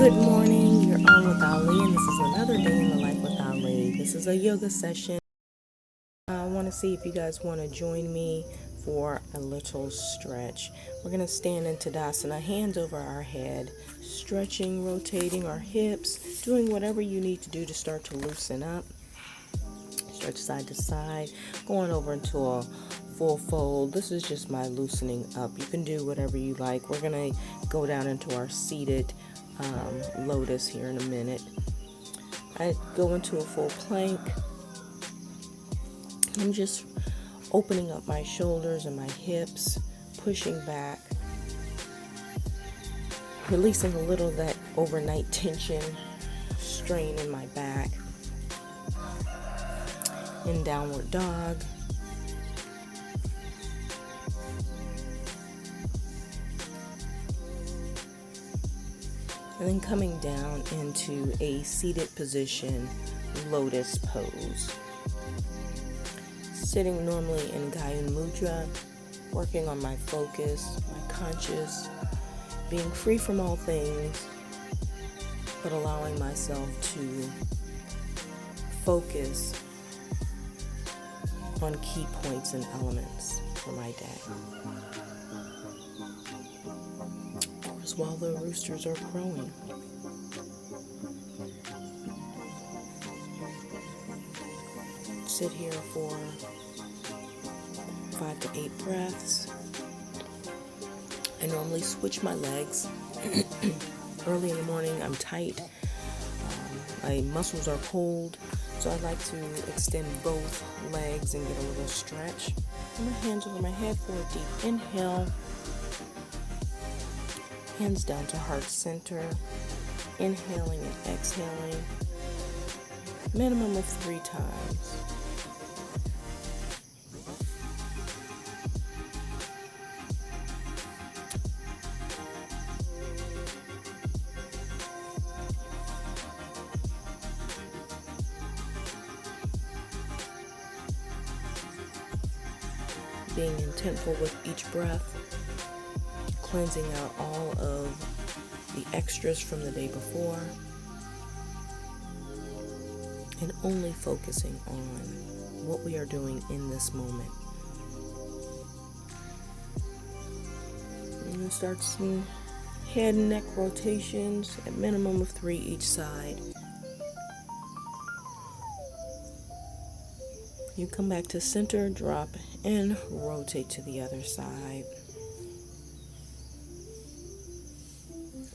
Good morning, you're on with Ali, and this is another day in the life with Ali. This is a yoga session. I want to see if you guys want to join me for a little stretch. We're going to stand in Tadasana, hands over our head, stretching, rotating our hips, doing whatever you need to do to start to loosen up. Stretch side to side, going over into a full fold. This is just my loosening up. You can do whatever you like. We're going to go down into our seated lotus here in a minute. I go into a full plank. I'm just opening up my shoulders and my hips, pushing back, releasing a little of that overnight tension, strain in my back. In downward dog. And then coming down into a seated position, lotus pose. Sitting normally in Gayun Mudra, working on my focus, my conscious, being free from all things, but allowing myself to focus on key points and elements for my day. While the roosters are crowing. Sit here for 5 to 8 breaths. I normally switch my legs. Early in the morning, I'm tight. My muscles are cold, so I like to extend both legs and get a little stretch. Put my hands over my head for a deep inhale. Hands down to heart center, inhaling and exhaling, minimum of 3 times. Being intentful with each breath. Cleansing out all of the extras from the day before and only focusing on what we are doing in this moment. And you start some head and neck rotations at minimum of 3 each side. You come back to center, drop, and rotate to the other side.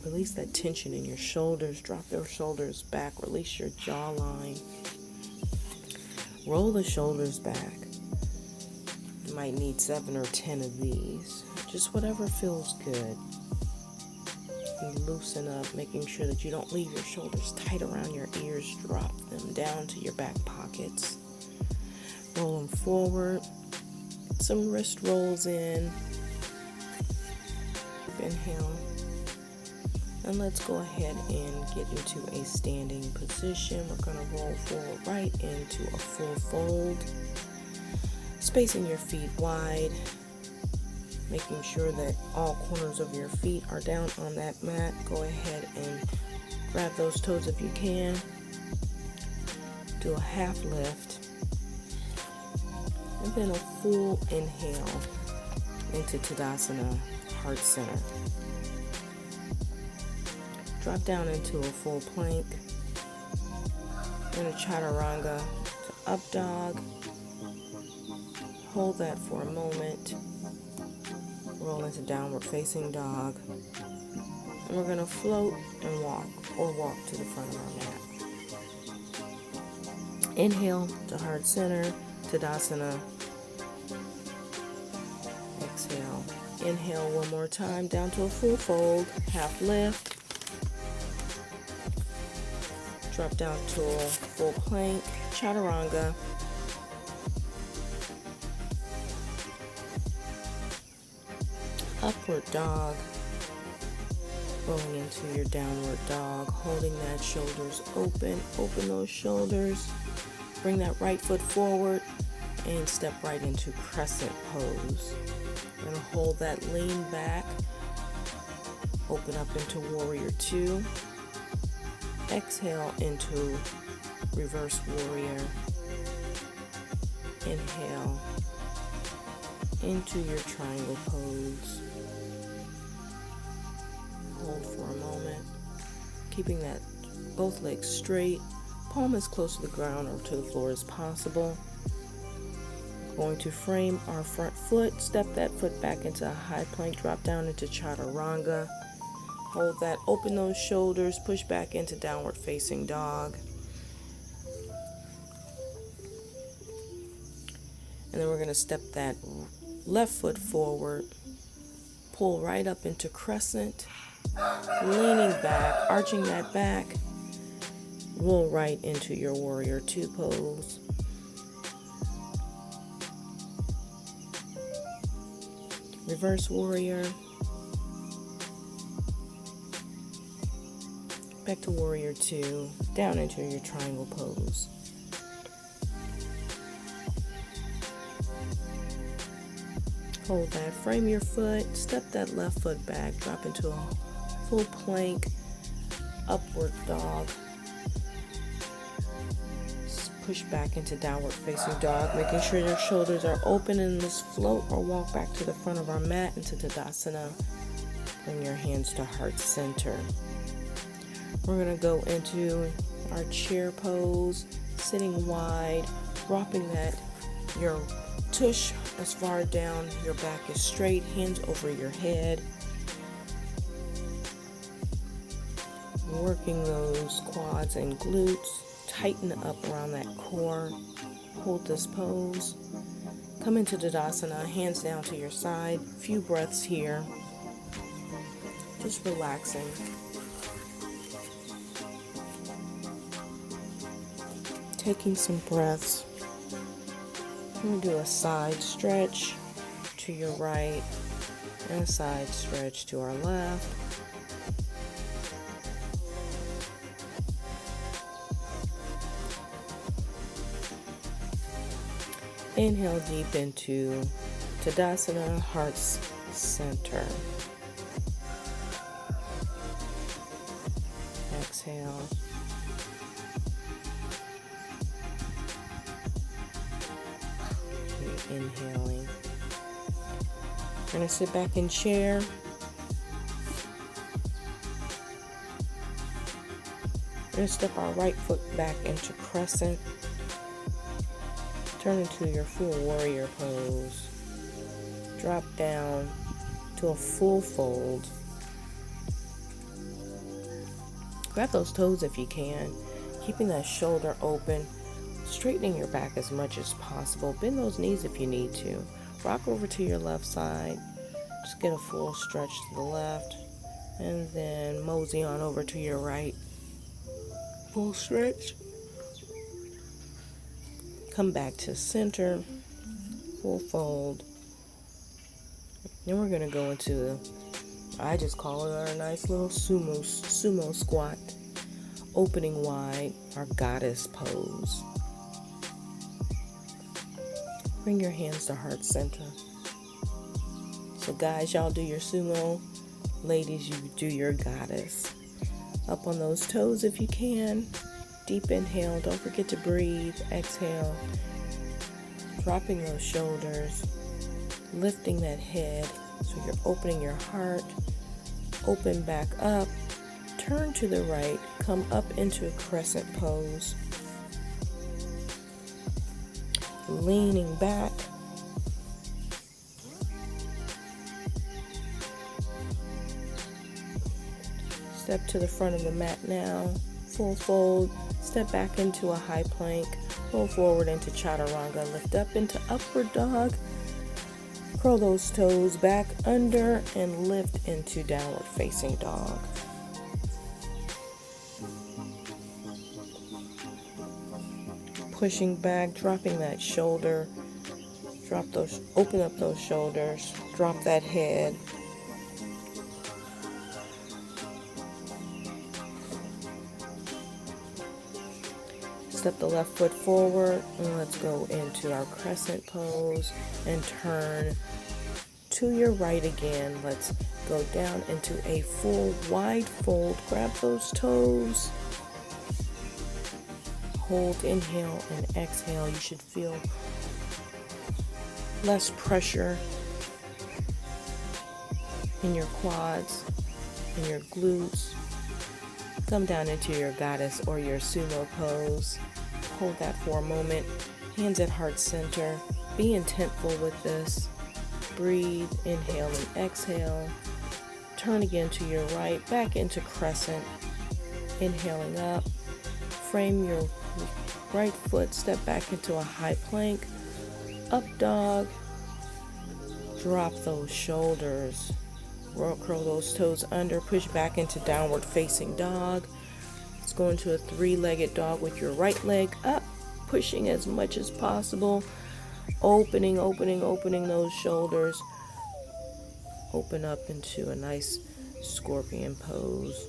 Release that tension in your shoulders. Drop your shoulders back. Release your jawline. Roll the shoulders back. You might need 7 or 10 of these. Just whatever feels good. You loosen up, making sure that you don't leave your shoulders tight around your ears. Drop them down to your back pockets. Roll them forward. Some wrist rolls in. Inhale. And let's go ahead and get into a standing position. We're going to roll forward right into a full fold. Spacing your feet wide. Making sure that all corners of your feet are down on that mat. Go ahead and grab those toes if you can. Do a half lift. And then a full inhale into Tadasana, heart center. Drop down into a full plank, then a chaturanga to up dog. Hold that for a moment. Roll into downward facing dog. And we're going to float and walk, or walk to the front of our mat. Inhale to heart center, Tadasana. Exhale. Inhale one more time, down to a full fold, half lift. Drop down to a full plank, chaturanga. Upward dog. Rolling into your downward dog, holding that shoulders open. Open those shoulders. Bring that right foot forward and step right into crescent pose. We're going to hold that lean back. Open up into warrior 2. Exhale into reverse warrior. Inhale into your triangle pose. Hold for a moment, keeping that both legs straight, palm as close to the ground or to the floor as possible. Going to frame our front foot, step that foot back into a high plank, drop down into chaturanga. Hold that, open those shoulders, push back into downward facing dog. And then we're going to step that left foot forward, pull right up into crescent, leaning back, arching that back, roll right into your warrior two pose. Reverse warrior, back to warrior two, down into your triangle pose. Hold that, frame your foot, step that left foot back, drop into a full plank, upward dog. Push back into downward facing dog, making sure your shoulders are open in this float or walk back to the front of our mat into Tadasana. Bring your hands to heart center. We're going to go into our chair pose, sitting wide, dropping that your tush as far down, your back is straight, hands over your head. Working those quads and glutes. Tighten up around that core. Hold this pose. Come into Tadasana, hands down to your side. Few breaths here. Just relaxing. Taking some breaths. I'm going to do a side stretch to your right and a side stretch to our left. Inhale deep into Tadasana, heart's center. Exhale. Keep inhaling. We're going to sit back in chair. We're going to step our right foot back into crescent. Turn into your full warrior pose. Drop down to a full fold. Grab those toes if you can, keeping that shoulder open, straightening your back as much as possible. Bend those knees if you need to. Rock over to your left side. Just get a full stretch to the left, and then mosey on over to your right. Full stretch. Come back to center, full fold. Then we're going to go into, I just call it our nice little sumo squat. Opening wide, our goddess pose. Bring your hands to heart center. So guys, y'all do your sumo. Ladies, you do your goddess. Up on those toes if you can. Deep inhale, don't forget to breathe. Exhale, dropping those shoulders, lifting that head so you're opening your heart. Open back up, turn to the right, come up into a crescent pose. Leaning back. Step to the front of the mat now. Full fold, step back into a high plank, roll forward into chaturanga, lift up into upward dog, curl those toes back under and lift into downward facing dog. Pushing back, dropping that shoulder, open up those shoulders, drop that head. Step the left foot forward and let's go into our crescent pose and turn to your right again. Let's go down into a full wide fold. Grab those toes, hold, inhale and exhale. You should feel less pressure in your quads and your glutes. Come down into your goddess or your sumo pose. Hold that for a moment. Hands at heart center. Be intentful with this. Breathe, inhale and exhale. Turn again to your right, back into crescent. Inhaling up. Frame your right foot, step back into a high plank. Up dog. Drop those shoulders. Curl those toes under, push back into downward facing dog. Let's go into a three-legged dog with your right leg up, pushing as much as possible. Opening those shoulders. Open up into a nice scorpion pose.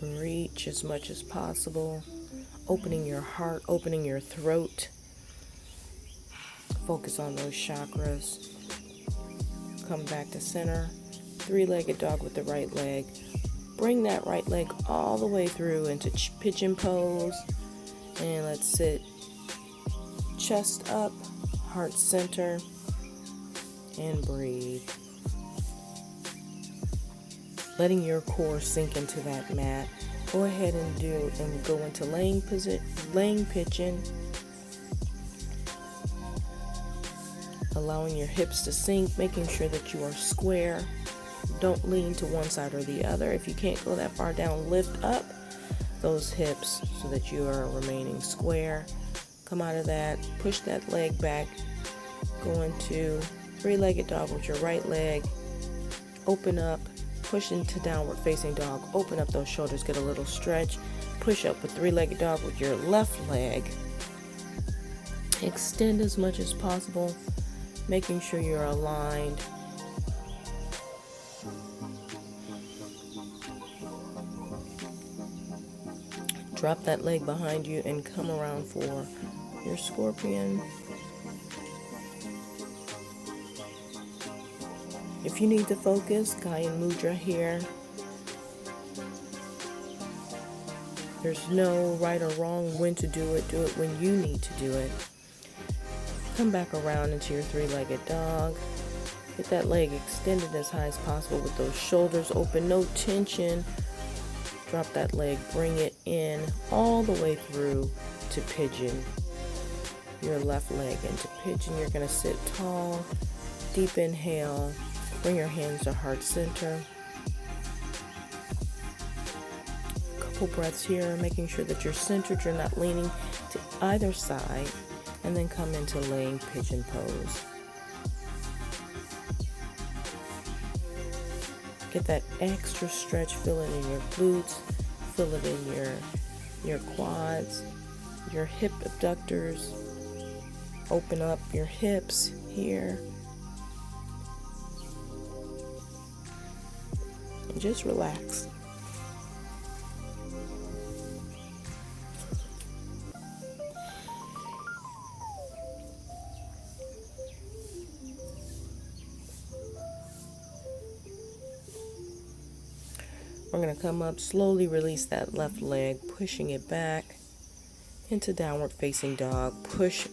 Reach as much as possible. Opening your heart, opening your throat. Focus on those chakras. Come back to center. Three-legged dog with the right leg. Bring that right leg all the way through into pigeon pose. And let's sit chest up, heart center, and breathe. Letting your core sink into that mat. Go ahead and go into laying pigeon. Allowing your hips to sink, making sure that you are square. Don't lean to one side or the other. If you can't go that far down, lift up those hips so that you are remaining square. Come out of that, push that leg back. Go into three-legged dog with your right leg. Open up, push into downward facing dog. Open up those shoulders, get a little stretch. Push up with three-legged dog with your left leg. Extend as much as possible, making sure you're aligned. Drop that leg behind you and come around for your scorpion. If you need to focus, Gaya Mudra here. There's no right or wrong when to do it. Do it when you need to do it. Come back around into your three-legged dog. Get that leg extended as high as possible with those shoulders open, no tension. Drop that leg, bring it in all the way through to pigeon. Your left leg into pigeon. You're going to sit tall. Deep inhale. Bring your hands to heart center. Couple breaths here, making sure that you're centered. You're not leaning to either side. And then come into laying pigeon pose. Get that extra stretch, feel it in your glutes, feel it in your quads, your hip abductors. Open up your hips here. And just relax. We're going to come up, slowly release that left leg, pushing it back into downward facing dog. Push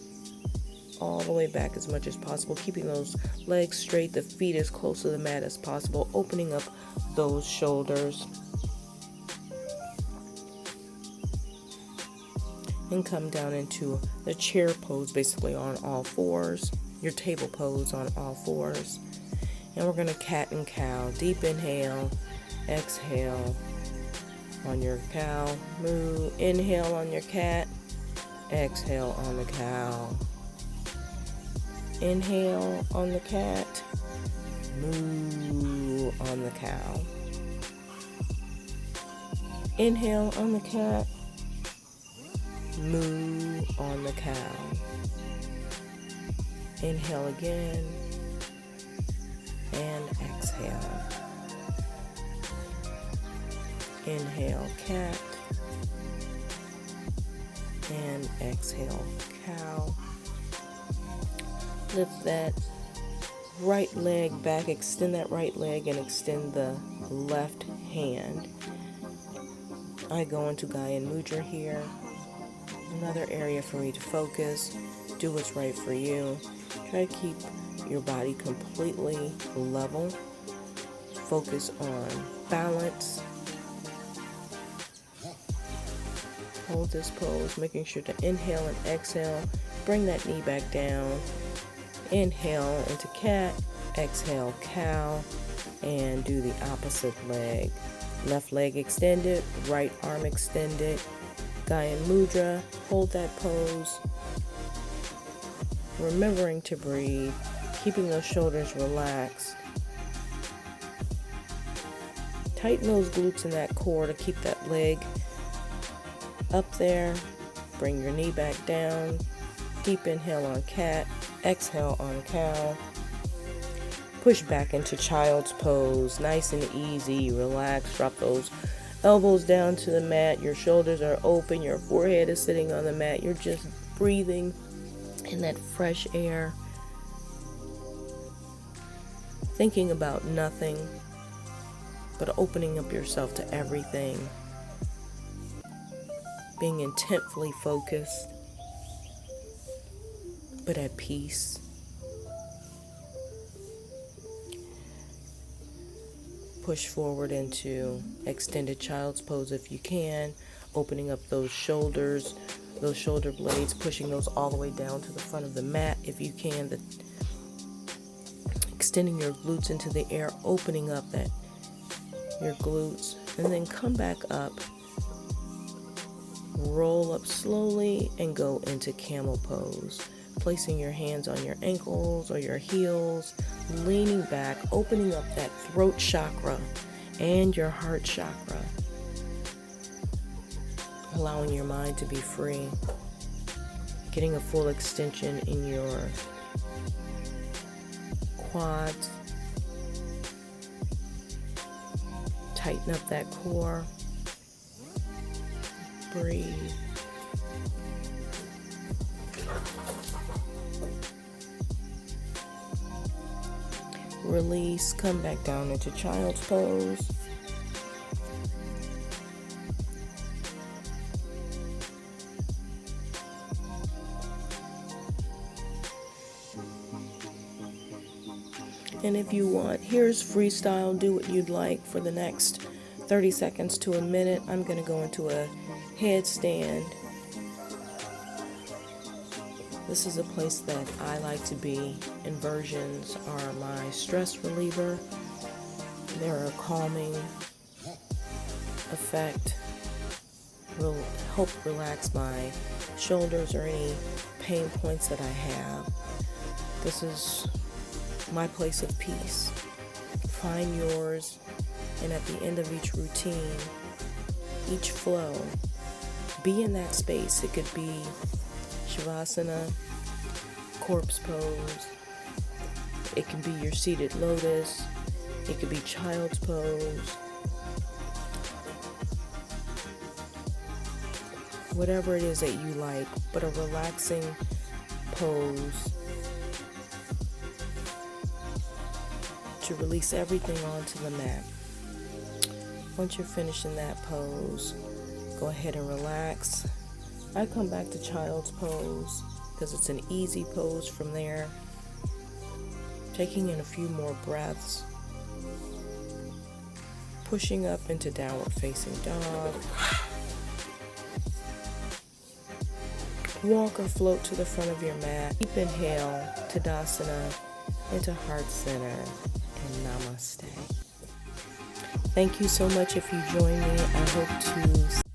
all the way back as much as possible, keeping those legs straight, the feet as close to the mat as possible, opening up those shoulders. And come down into the chair pose, basically on all fours, your table pose on all fours. And we're going to cat and cow. Deep inhale. Exhale on your cow, moo. Inhale on your cat, exhale on the cow. Inhale on the cat, moo on the cow. Inhale on the cat, moo on the cow. Inhale again, and exhale. Inhale, cat, and exhale, cow. Lift that right leg back, extend that right leg and extend the left hand. I go into Gyan Mudra here. Another area for me to focus. Do what's right for you. Try to keep your body completely level. Focus on balance. Hold this pose, making sure to inhale and exhale. Bring that knee back down. Inhale into cat, exhale cow, and do the opposite leg. Left leg extended, right arm extended. Gyan Mudra, hold that pose. Remembering to breathe, keeping those shoulders relaxed. Tighten those glutes in that core to keep that leg up there. Bring your knee back down. Deep inhale on cat, exhale on cow. Push back into child's pose, nice and easy. Relax, drop those elbows down to the mat. Your shoulders are open, your forehead is sitting on the mat. You're just breathing in that fresh air, thinking about nothing, but opening up yourself to everything. Being intently focused, but at peace. Push forward into extended child's pose if you can, opening up those shoulders, those shoulder blades, pushing those all the way down to the front of the mat if you can. Extending your glutes into the air, opening up your glutes, and then come back up. Roll up slowly and go into camel pose. Placing your hands on your ankles or your heels, leaning back, opening up that throat chakra and your heart chakra. Allowing your mind to be free. Getting a full extension in your quads. Tighten up that core. Breathe. Release, come back down into child's pose. And if you want, here's freestyle, do what you'd like for the next 30 seconds to a minute. I'm going to go into a headstand. This is a place that I like to be. Inversions are my stress reliever. They're a calming effect. Will help relax my shoulders or any pain points that I have. This is my place of peace. Find yours, and at the end of each routine, each flow, be in that space. It could be Shavasana, corpse pose. It can be your seated lotus. It could be child's pose. Whatever it is that you like, but a relaxing pose to release everything onto the mat. Once you're finished in that pose, go ahead and relax. I come back to child's pose because it's an easy pose from there. Taking in a few more breaths. Pushing up into downward facing dog. Walk or float to the front of your mat. Deep inhale, Tadasana, into heart center, and namaste. Thank you so much if you join me. I hope to